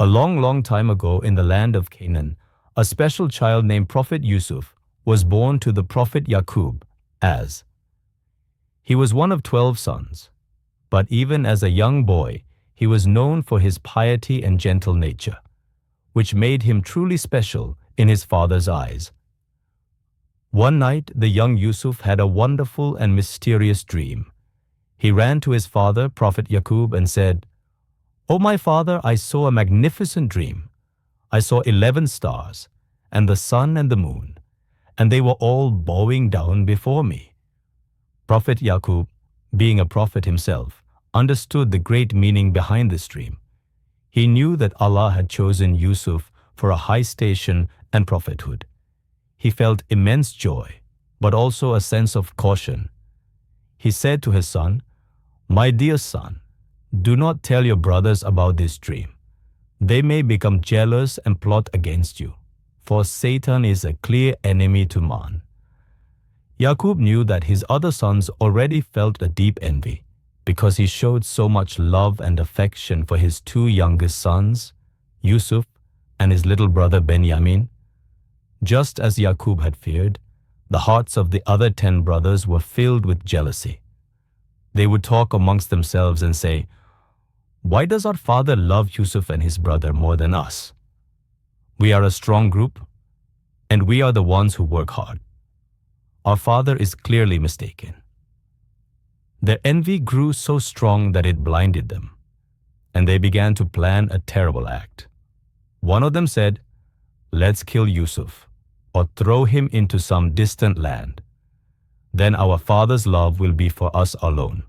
A long, long time ago in the land of Canaan, a special child named Prophet Yusuf was born to the Prophet Yaqub as. He was one of 12 sons, but even as a young boy, he was known for his piety and gentle nature, which made him truly special in his father's eyes. One night, the young Yusuf had a wonderful and mysterious dream. He ran to his father, Prophet Yaqub, and said, "O my father, I saw a magnificent dream. I saw 11 stars, and the sun and the moon, and they were all bowing down before me." Prophet Yaqub, being a prophet himself, understood the great meaning behind this dream. He knew that Allah had chosen Yusuf for a high station and prophethood. He felt immense joy, but also a sense of caution. He said to his son, "My dear son, do not tell your brothers about this dream. They may become jealous and plot against you, for Satan is a clear enemy to man." Yaqub knew that his other sons already felt a deep envy because he showed so much love and affection for his two youngest sons, Yusuf and his little brother Benjamin. Just as Yaqub had feared, the hearts of the other 10 brothers were filled with jealousy. They would talk amongst themselves and say, "Why does our father love Yusuf and his brother more than us? We are a strong group, and we are the ones who work hard. Our father is clearly mistaken." Their envy grew so strong that it blinded them, and they began to plan a terrible act. One of them said, "Let's kill Yusuf, or throw him into some distant land. Then our father's love will be for us alone.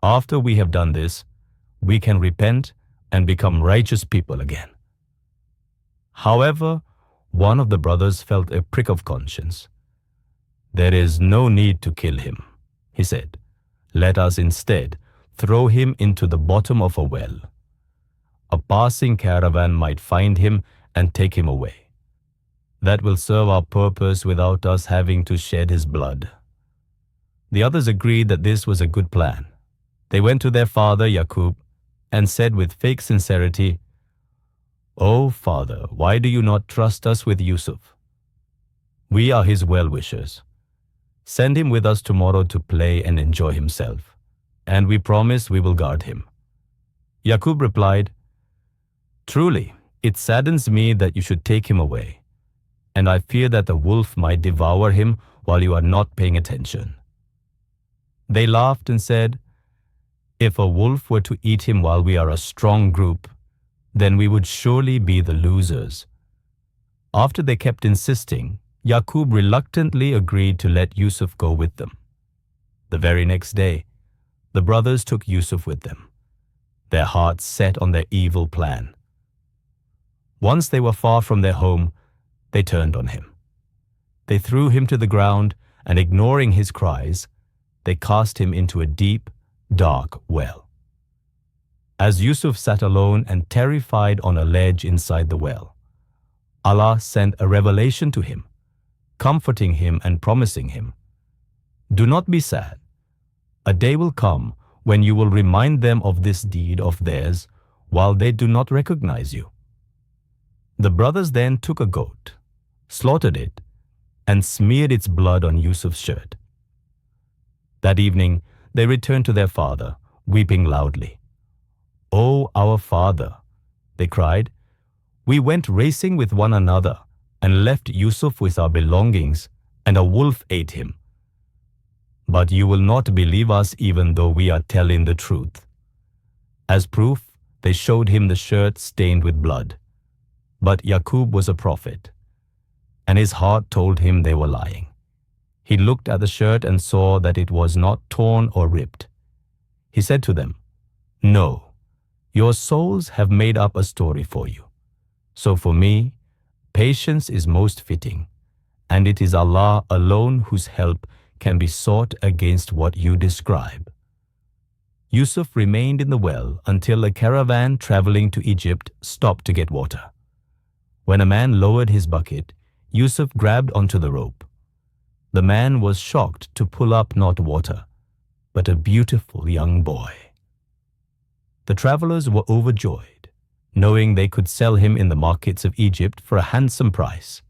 After we have done this, we can repent and become righteous people again." However, one of the brothers felt a prick of conscience. "There is no need to kill him," he said. "Let us instead throw him into the bottom of a well. A passing caravan might find him and take him away. That will serve our purpose without us having to shed his blood." The others agreed that this was a good plan. They went to their father Yaqub and said with fake sincerity, "O father, why do you not trust us with Yusuf? We are his well-wishers. Send him with us tomorrow to play and enjoy himself, and we promise we will guard him." Yaqub replied, "Truly, it saddens me that you should take him away, and I fear that the wolf might devour him while you are not paying attention." They laughed and said, "If a wolf were to eat him while we are a strong group, then we would surely be the losers." After they kept insisting, Yaqub reluctantly agreed to let Yusuf go with them. The very next day, the brothers took Yusuf with them, their hearts set on their evil plan. Once they were far from their home, they turned on him. They threw him to the ground, and ignoring his cries, they cast him into a deep, dark well. As Yusuf sat alone and terrified on a ledge inside the well, Allah sent a revelation to him, comforting him and promising him, "Do not be sad. A day will come when you will remind them of this deed of theirs while they do not recognize you." The brothers then took a goat, slaughtered it, and smeared its blood on Yusuf's shirt. That evening, they returned to their father, weeping loudly. "O our father," they cried, "we went racing with one another and left Yusuf with our belongings, and a wolf ate him. But you will not believe us even though we are telling the truth." As proof, they showed him the shirt stained with blood. But Yaqub was a prophet, and his heart told him they were lying. He looked at the shirt and saw that it was not torn or ripped. He said to them, "No, your souls have made up a story for you. So for me, patience is most fitting, and it is Allah alone whose help can be sought against what you describe." Yusuf remained in the well until a caravan traveling to Egypt stopped to get water. When a man lowered his bucket, Yusuf grabbed onto the rope. The man was shocked to pull up not water, but a beautiful young boy. The travelers were overjoyed. knowing they could sell him in the markets of Egypt for a handsome price.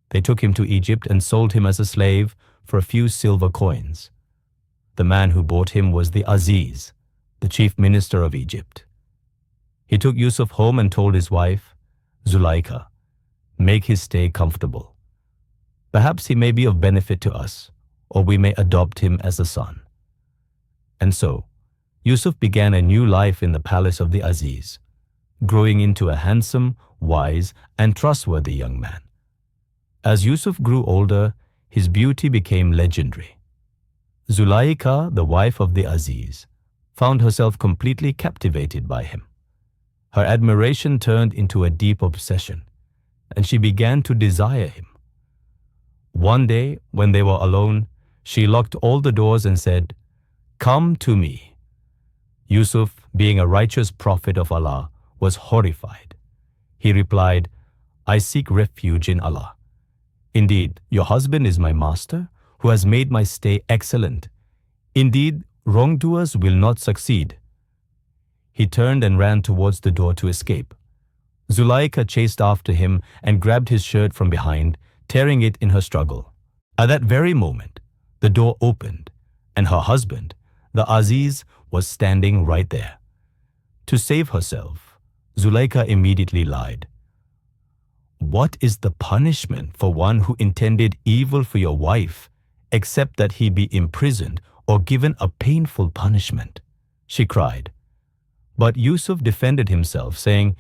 They took him to Egypt and sold him as a slave for a few silver coins. The man who bought him was the Aziz, the chief minister of Egypt. He took Yusuf home and told his wife, Zulaikha, "Make his stay comfortable. Perhaps he may be of benefit to us, or we may adopt him as a son." And so, Yusuf began a new life in the palace of the Aziz, growing into a handsome, wise, and trustworthy young man. As Yusuf grew older, his beauty became legendary. Zulaikha, the wife of the Aziz, found herself completely captivated by him. Her admiration turned into a deep obsession, and she began to desire him. One day, when they were alone, she locked all the doors and said, "Come to me." Yusuf, being a righteous prophet of Allah, was horrified. He replied, "I seek refuge in Allah. Indeed, your husband is my master, who has made my stay excellent. Indeed, wrongdoers will not succeed." He turned and ran towards the door to escape. Zulaikha chased after him and grabbed his shirt from behind, tearing it in her struggle. At that very moment, the door opened, and her husband, the Aziz, was standing right there. To save herself, Zulaikha immediately lied. "What is the punishment for one who intended evil for your wife, except that he be imprisoned or given a painful punishment?" she cried. But Yusuf defended himself, saying,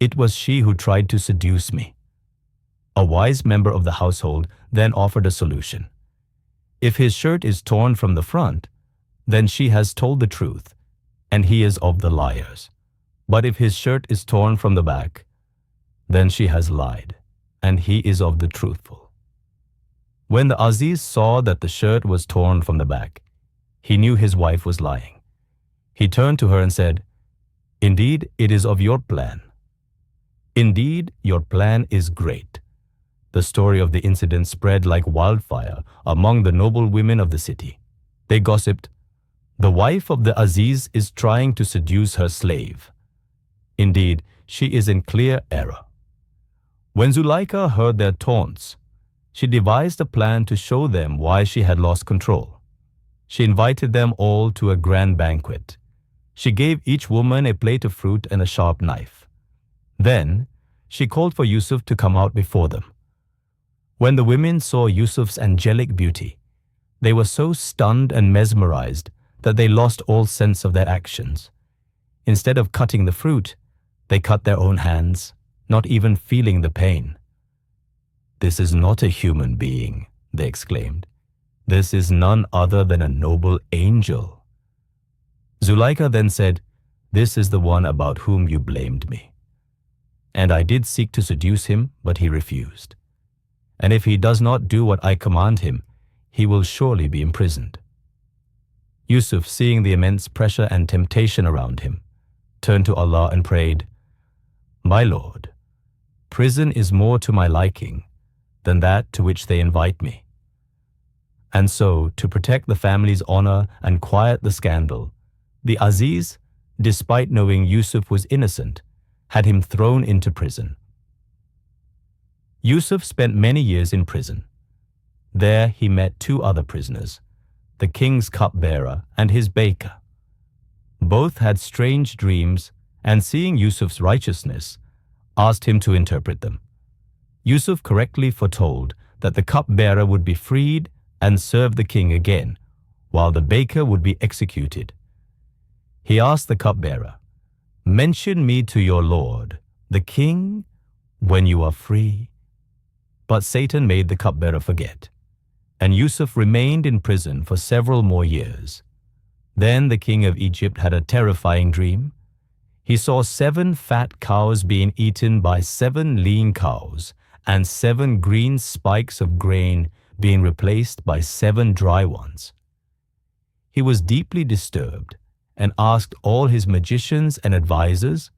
"It was she who tried to seduce me." A wise member of the household then offered a solution. If his shirt is torn from the front, then she has told the truth, and he is of the liars. But if his shirt is torn from the back, then she has lied, and he is of the truthful. When the Aziz saw that the shirt was torn from the back, he knew his wife was lying. He turned to her and said, "Indeed, it is of your plan. Indeed, your plan is great." The story of the incident spread like wildfire among the noble women of the city. They gossiped, "The wife of the Aziz is trying to seduce her slave. Indeed, she is in clear error." When Zulaikha heard their taunts, she devised a plan to show them why she had lost control. She invited them all to a grand banquet. She gave each woman a plate of fruit and a sharp knife. Then, she called for Yusuf to come out before them. When the women saw Yusuf's angelic beauty, they were so stunned and mesmerized that they lost all sense of their actions. Instead of cutting the fruit, they cut their own hands, not even feeling the pain. "This is not a human being," they exclaimed. "This is none other than a noble angel." Zulaikha then said, "This is the one about whom you blamed me. And I did seek to seduce him, but he refused. And if he does not do what I command him, he will surely be imprisoned." Yusuf, seeing the immense pressure and temptation around him, turned to Allah and prayed, "My Lord, prison is more to my liking than that to which they invite me." And so, to protect the family's honor and quiet the scandal, the Aziz, despite knowing Yusuf was innocent, had him thrown into prison. Yusuf spent many years in prison. There he met two other prisoners, the king's cupbearer and his baker. Both had strange dreams, and seeing Yusuf's righteousness, asked him to interpret them. Yusuf correctly foretold that the cupbearer would be freed and serve the king again, while the baker would be executed. He asked the cupbearer, "Mention me to your lord, the king, when you are free." But Satan made the cupbearer forget, and Yusuf remained in prison for several more years. Then the king of Egypt had a terrifying dream. He saw 7 fat cows being eaten by 7 lean cows, and 7 green spikes of grain being replaced by 7 dry ones. He was deeply disturbed and asked all his magicians and advisors,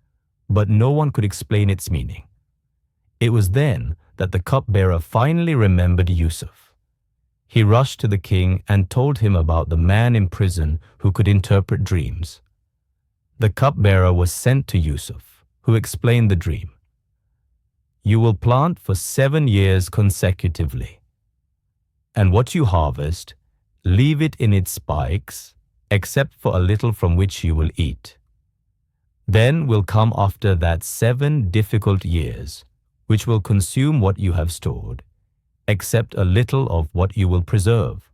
but no one could explain its meaning. It was then that the cupbearer finally remembered Yusuf. He rushed to the king and told him about the man in prison who could interpret dreams. The cupbearer was sent to Yusuf, who explained the dream. You will plant for 7 years consecutively, and what you harvest, leave it in its spikes, except for a little from which you will eat. Then will come after that 7 difficult years, which will consume what you have stored, except a little of what you will preserve.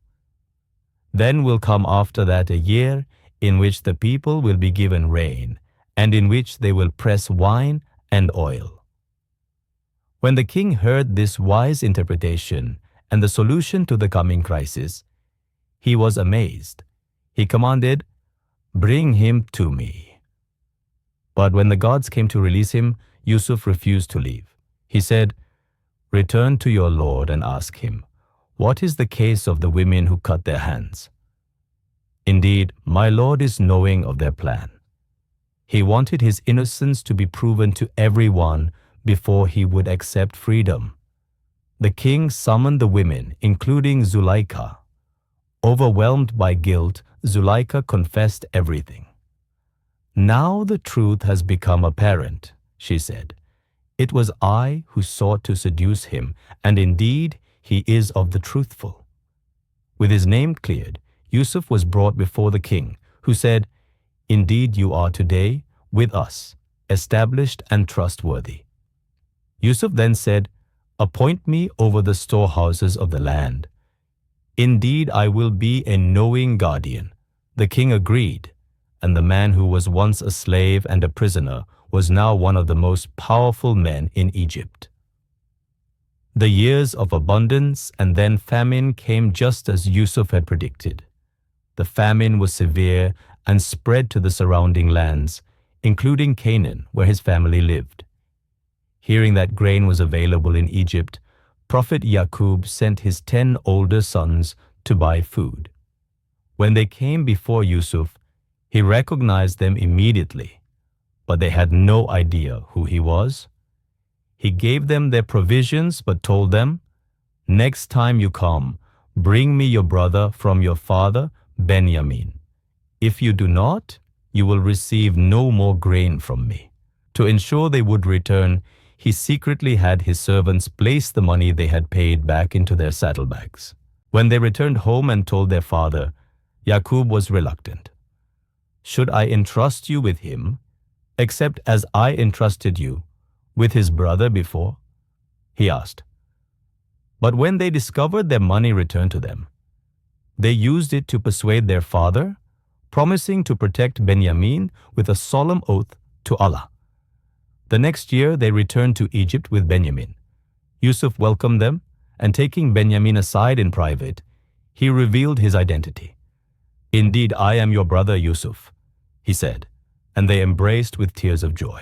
Then will come after that a year in which the people will be given rain, and in which they will press wine and oil. When the king heard this wise interpretation and the solution to the coming crisis, he was amazed. He commanded, "Bring him to me." But when the guards came to release him, Yusuf refused to leave. He said, "Return to your lord and ask him, what is the case of the women who cut their hands? Indeed, my lord is knowing of their plan." He wanted his innocence to be proven to everyone before he would accept freedom. The king summoned the women, including Zuleika. Overwhelmed by guilt, Zuleika confessed everything. "Now the truth has become apparent," she said. "It was I who sought to seduce him, and indeed he is of the truthful." With his name cleared, Yusuf was brought before the king, who said, "Indeed you are today with us, established and trustworthy." Yusuf then said, "Appoint me over the storehouses of the land. Indeed, I will be a knowing guardian." The king agreed, and the man who was once a slave and a prisoner was now one of the most powerful men in Egypt. The years of abundance and then famine came just as Yusuf had predicted. The famine was severe and spread to the surrounding lands, including Canaan, where his family lived. Hearing that grain was available in Egypt, Prophet Yaqub sent his 10 older sons to buy food. When they came before Yusuf, he recognized them immediately, but they had no idea who he was. He gave them their provisions but told them, "Next time you come, bring me your brother from your father, Benjamin. If you do not, you will receive no more grain from me." To ensure they would return, he secretly had his servants place the money they had paid back into their saddlebags. When they returned home and told their father, Yaqub was reluctant. "Should I entrust you with him, except as I entrusted you with his brother before?" he asked. But when they discovered their money returned to them, they used it to persuade their father, promising to protect Benjamin with a solemn oath to Allah. The next year they returned to Egypt with Benjamin. Yusuf welcomed them, and taking Benjamin aside in private, he revealed his identity. "Indeed, I am your brother Yusuf," he said, and they embraced with tears of joy.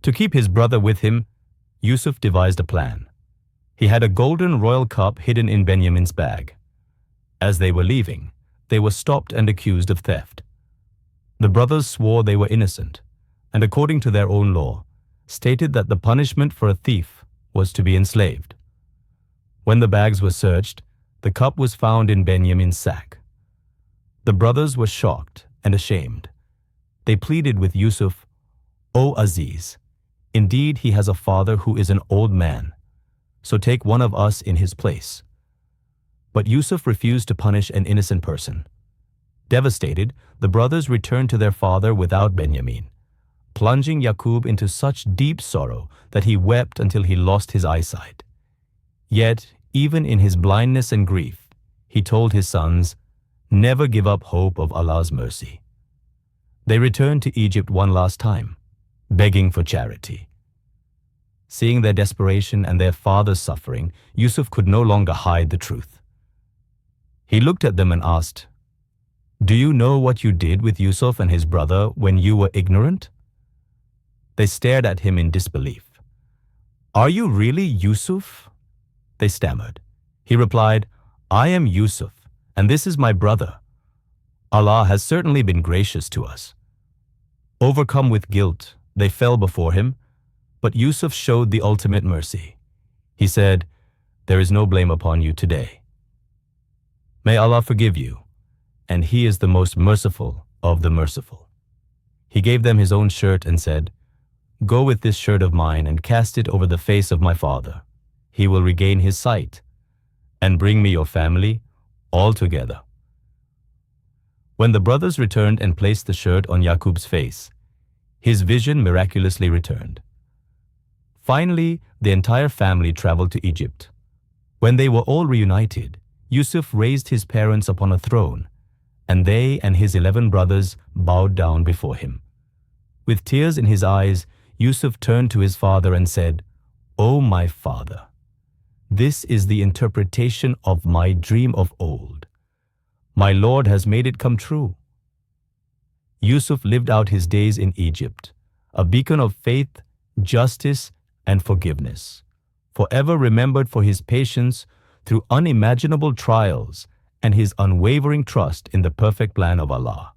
To keep his brother with him, Yusuf devised a plan. He had a golden royal cup hidden in Benjamin's bag. As they were leaving, they were stopped and accused of theft. The brothers swore they were innocent, and according to their own law, stated that the punishment for a thief was to be enslaved. When the bags were searched, the cup was found in Benjamin's sack. The brothers were shocked and ashamed. They pleaded with Yusuf, "O Aziz, indeed he has a father who is an old man, so take one of us in his place." But Yusuf refused to punish an innocent person. Devastated, the brothers returned to their father without Benjamin, plunging Yaqub into such deep sorrow that he wept until he lost his eyesight. Yet, even in his blindness and grief, he told his sons, "Never give up hope of Allah's mercy." They returned to Egypt one last time, begging for charity. Seeing their desperation and their father's suffering, Yusuf could no longer hide the truth. He looked at them and asked, "Do you know what you did with Yusuf and his brother when you were ignorant?" They stared at him in disbelief. "Are you really Yusuf?" they stammered. He replied, "I am Yusuf, and this is my brother. Allah has certainly been gracious to us." Overcome with guilt, they fell before him, but Yusuf showed the ultimate mercy. He said, "There is no blame upon you today. May Allah forgive you, and He is the most merciful of the merciful." He gave them his own shirt and said, Go with this shirt of mine and cast it over the face of my father. He will regain his sight. And bring me your family, all together." When the brothers returned and placed the shirt on Yaqub's face, his vision miraculously returned. Finally, the entire family traveled to Egypt. When they were all reunited, Yusuf raised his parents upon a throne, and they and his 11 brothers bowed down before him. With tears in his eyes, Yusuf turned to his father and said, "O my father, this is the interpretation of my dream of old. My Lord has made it come true." Yusuf lived out his days in Egypt, a beacon of faith, justice, and forgiveness, forever remembered for his patience through unimaginable trials and his unwavering trust in the perfect plan of Allah.